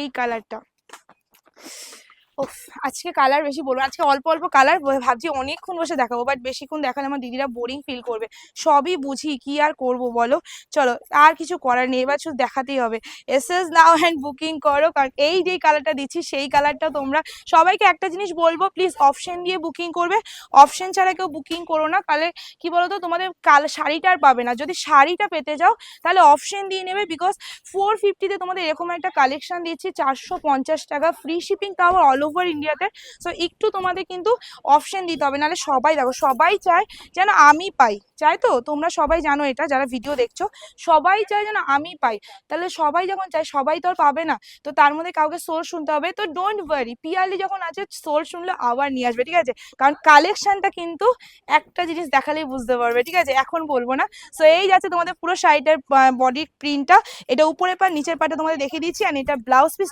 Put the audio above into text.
এই কালারটা আজকে কালার বেশি বলবো, আজকে অল্প অল্প কালার ভাবছি অনেকক্ষণ বসে দেখাবো, বাট বেশিক্ষণ দেখালে আমার দিদিরা বোরিং ফিল করবে। সবই বুঝি, কি আর করব বলো। চলো, আর কিছু করার নেই, এবার শুধু দেখাতেই হবে। এসএস নাও অ্যান্ড বুকিং করো, কারণ এই যে কালারটা দিচ্ছি সেই কালারটা তোমরা সবাইকে একটা জিনিস বলবো, প্লিজ অপশন দিয়ে বুকিং করবে, অপশন ছাড়া কেউ বুকিং করো না। তাহলে কি বলতো, তোমাদের শাড়িটা আর পাবে না। যদি শাড়িটা পেতে যাও তাহলে অপশন দিয়ে নেবে, বিকজ 450-তে তোমাদের এরকম একটা কালেকশন দিচ্ছি, 450 টাকা ফ্রি শিপিং, তাও অল ওভার ইন্ডিয়াতে। সো একটু তোমাদের কিন্তু অপশন দিতে হবে, নাহলে সবাই দেখো, সবাই চায় যেন আমি পাই, চাই তো তোমরা সবাই জানো এটা, যারা ভিডিও দেখছো সবাই চায় যেন আমি পাই। তাহলে সবাই যখন চায়, সবাই তো আর পাবে না, তো তার মধ্যে কাউকে সোর্স শুনতে হবে। তো ডোন্ট ওয়ারি, পিয়ালি যখন আছে সোর্স শুনলে আবার নিয়ে আসবে, ঠিক আছে? কারণ কালেকশনটা কিন্তু একটা জিনিস দেখালেই বুঝতে পারবে, ঠিক আছে? এখন বলবো না। সো এই যাচ্ছে তোমাদের পুরো শাড়িটার বডির প্রিন্টটা, এটা উপরের পার নিচের পাটটা তোমাদের দেখিয়ে দিচ্ছি, আর এটা ব্লাউজ পিস।